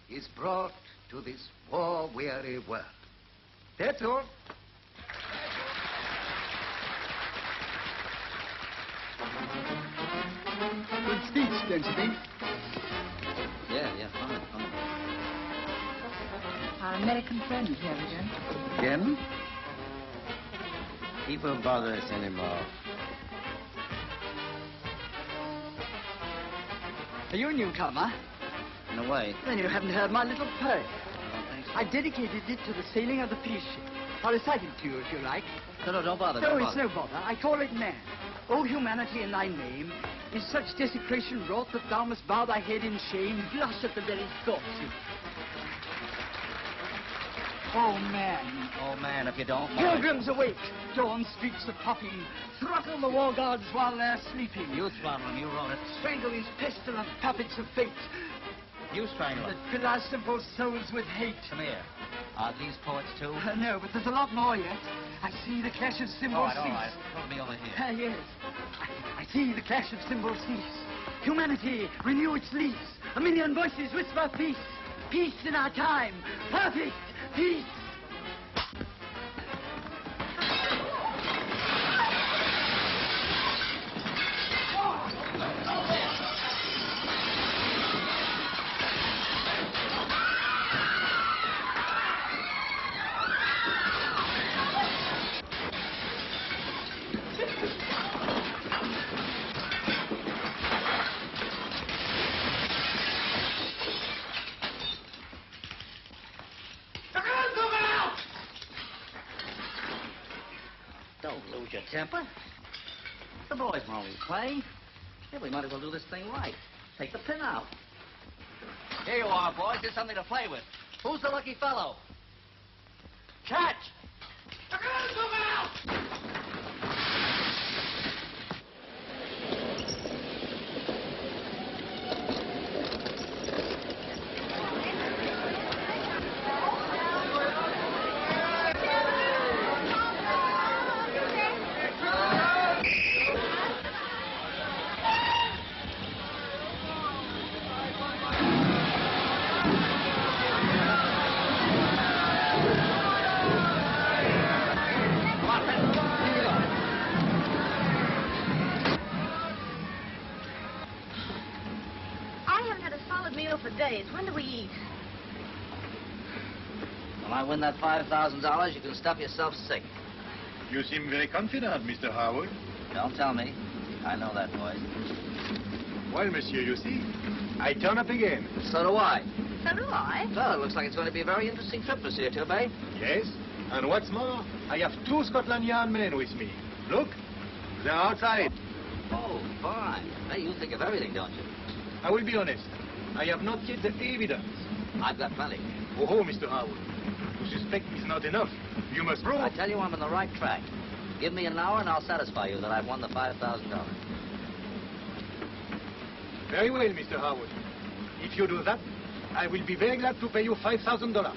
is brought to this war-weary world. That's all. Good speech, don't you think? Yeah, fine. Our American friend here again. Again? People bother us anymore. Are you a newcomer? In a way. Then you haven't heard my little poem. I dedicated it to the sailing of the peace ship. I'll recite it to you if you like. No, don't bother. No, don't it's bother. no bother. I call it man. O humanity, in thy name, is such desecration wrought that thou must bow thy head in shame, blush at the very thoughts of... Oh, man. Oh, man, if you don't mind. Pilgrims awake. Dawn streets are popping. Throttle the war gods while they're sleeping. You throttle them, you wrote it. Strangle these pestilent puppets of fate. You strangle That them. fill our simple souls with hate. Come here. Are these poets too? No, but there's a lot more yet. I see the clash of cymbals all right. cease. Put me over here. Yes. I see the clash of cymbals cease. Humanity, renew its lease. A million voices whisper peace. Peace in our time. Perfect peace. Don't lose your temper. The boys were only playing. Yeah, we might as well do this thing right. Take the pin out. Here you are, boys. Here's something to play with. Who's the lucky fellow? Catch! For days. When do we eat? When I win that $5,000, you can stuff yourself sick. You seem very confident, Mr. Howard. Don't tell me. I know that voice. Well, monsieur, you see, I turn up again. So do I. So do I. Well, it looks like it's going to be a very interesting trip, Monsieur Turbay. Yes, and what's more, I have 2 Scotland Yard men with me. Look, they're outside. Oh, fine. Hey, you think of everything, don't you? I will be honest. I have not yet the evidence. I've got plenty. Oh, Mr. Howard. To suspect is not enough. You must prove. I tell you, I'm on the right track. Give me an hour and I'll satisfy you that I've won the $5,000. Very well, Mr. Howard. If you do that, I will be very glad to pay you $5,000. That's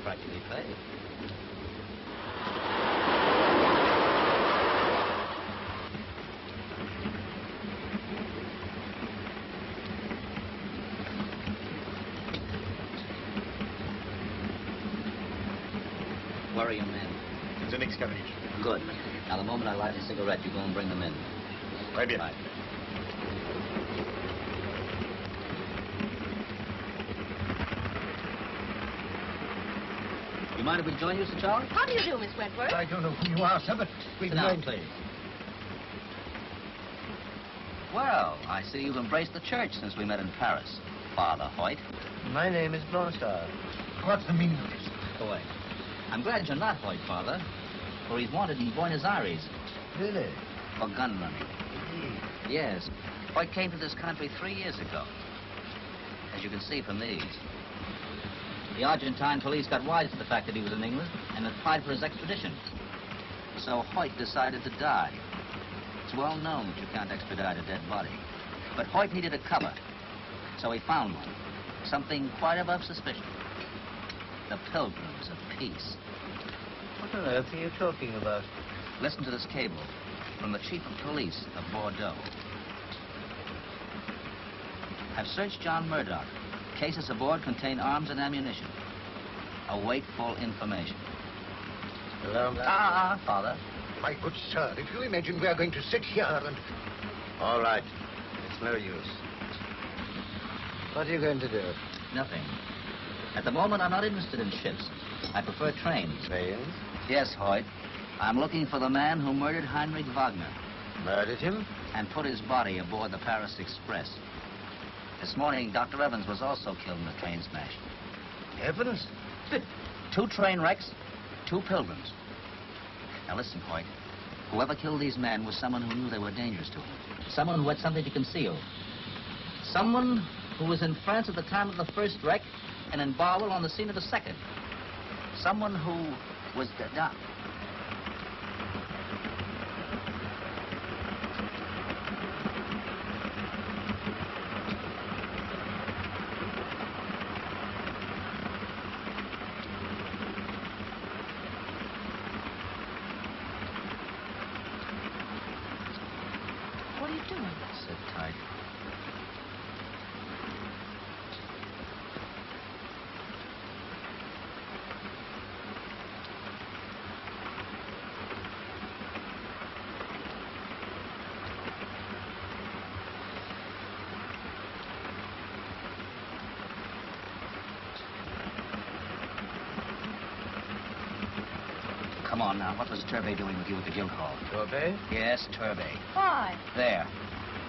practically paid. Where are your men? In the next carriage. Good. Now, the moment I light a cigarette, you go and bring them in. Right bien. Right. You mind if we join you, Sir Charles? How do you do, Miss Wentworth? I don't know who you are, sir, but we Sit down, please. Well, I see you've embraced the church since we met in Paris, Father Hoyt. My name is Blanchard. What's the meaning of this? Go away. I'm glad you're not Hoyt, Father, for he's wanted in Buenos Aires. Really? For gun running. Yes. Hoyt came to this country 3 years ago. As you can see from these. The Argentine police got wise to the fact that he was in England and applied for his extradition. So Hoyt decided to die. It's well known that you can't extradite a dead body. But Hoyt needed a cover, so he found one. Something quite above suspicion. The Pilgrims of Peace. What on earth are you talking about? Listen to this cable from the chief of police of Bordeaux. I've searched John Murdoch. Cases aboard contain arms and ammunition. Await full information. Father. My good sir, if you imagine we are going to sit here and... All right. It's no use. What are you going to do? Nothing. At the moment, I'm not interested in ships. I prefer trains. Trains? Yes, Hoyt. I'm looking for the man who murdered Heinrich Wagner. Murdered him? And put his body aboard the Paris Express. This morning, Dr. Evans was also killed in a train smash. Evans? 2 train wrecks, 2 pilgrims. Now listen, Hoyt. Whoever killed these men was someone who knew they were dangerous to him. Someone who had something to conceal. Someone who was in France at the time of the first wreck and in Barwell on the scene of the second. Someone who was dead. What are you doing? Sit tight. Come on now. What was Turbay doing with you at the guild hall? Turbay? Yes, Turbay. Why? There.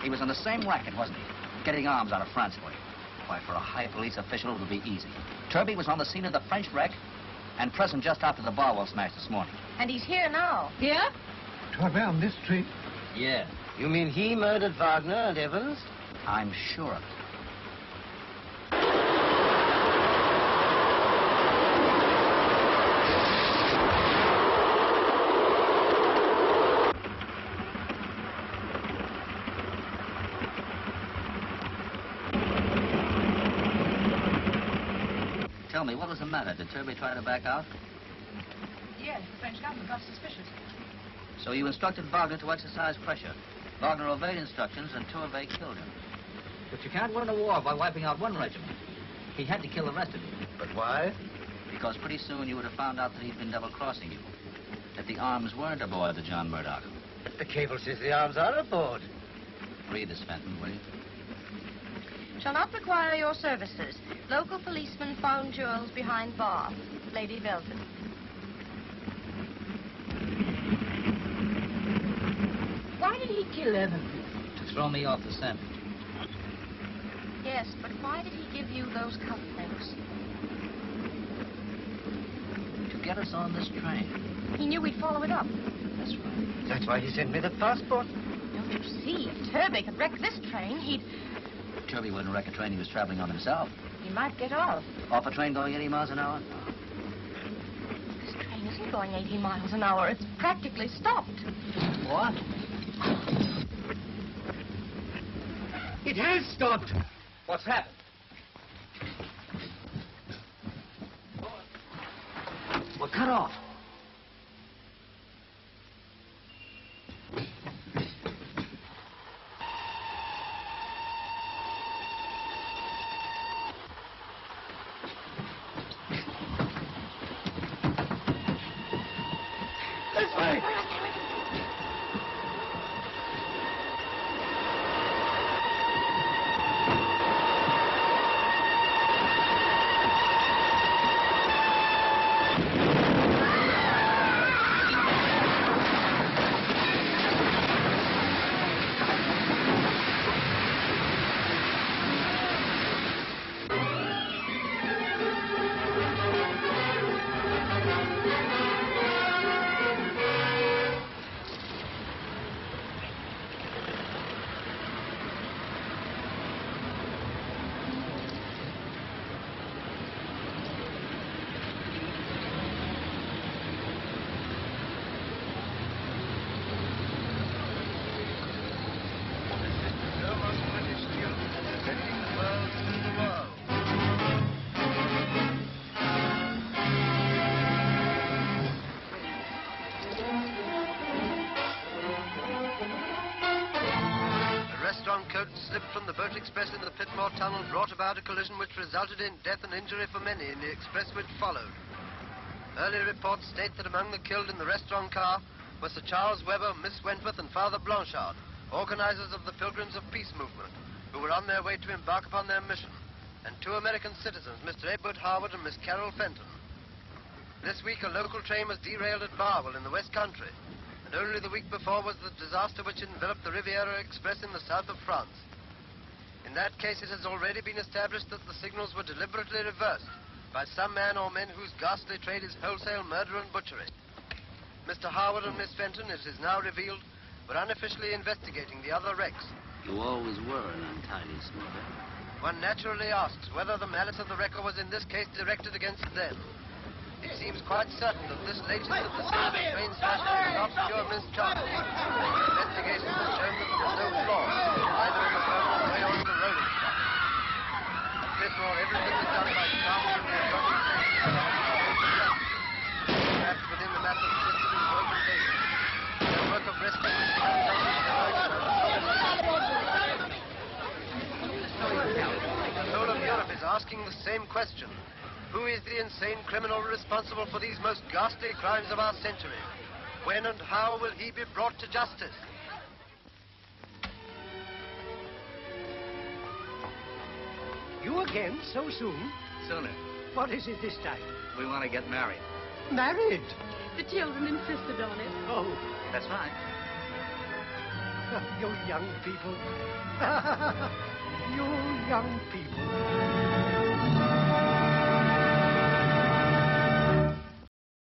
He was on the same racket, wasn't he? Getting arms out of France for you. Why, for a high police official, it would be easy. Turbay was on the scene of the French wreck and present just after the Barwell smash this morning. And he's here now. Here? Turbay on this train? Yeah. You mean he murdered Wagner and Evans? I'm sure of it. Tell me, what was the matter? Did Turbay try to back out? Yes, the French government got suspicious. So you instructed Wagner to exercise pressure. Wagner obeyed instructions and Turbay killed him. But you can't win a war by wiping out one regiment. He had to kill the rest of you. But why? Because pretty soon you would have found out that he'd been double-crossing you. That the arms weren't aboard the John Murdoch. The cable says the arms are aboard. Read this, Fenton, will you? Shall not require your services. Local policeman found jewels behind bar. Lady Belton. Why did he kill Evans? To throw me off the scent. Yes, but why did he give you those cufflinks? To get us on this train. He knew we'd follow it up. That's right. That's why he sent me the passport. Don't you see? If Turbay could wreck this train, he'd... Turbay wouldn't wreck a train he was traveling on himself. He might get off. Off a train going 80 miles an hour? This train isn't going 80 miles an hour. It's practically stopped. What? It has stopped. What's happened? We're cut off. This way! Coach slipped from the boat express into the Pitmore Tunnel, brought about a collision which resulted in death and injury for many in the express which followed. Early reports state that among the killed in the restaurant car were Sir Charles Weber, Miss Wentworth, and Father Blanchard, organizers of the Pilgrims of Peace movement, who were on their way to embark upon their mission, and 2 American citizens, Mr. Edward Harwood and Miss Carol Fenton. This week, a local train was derailed at Barwell in the West Country, and only the week before was the disaster which enveloped the Riviera Express in the south of France. In that case, it has already been established that the signals were deliberately reversed by some man or men whose ghastly trade is wholesale murder and butchery. Mr. Howard and Miss Fenton, it is now revealed, were unofficially investigating the other wrecks. You always were an untidy smoker. One naturally asks whether the malice of the wrecker was in this case directed against them. It seems quite certain that this latest of the series of train smashes is not pure mischance. Investigation has shown that there was no flaw, either in the permanent way or in the rolling stock. At Flitmore, everything was done by chance and the adroit trapped within the massive system is broken daily. The work of rescue is begun by the whole of Europe is asking the same question. Who is the insane criminal responsible for these most ghastly crimes of our century? When and how will he be brought to justice? You again, so soon? Sooner. What is it this time? We want to get married. Married? The children insisted on it. Oh. That's right. You young people. You young people.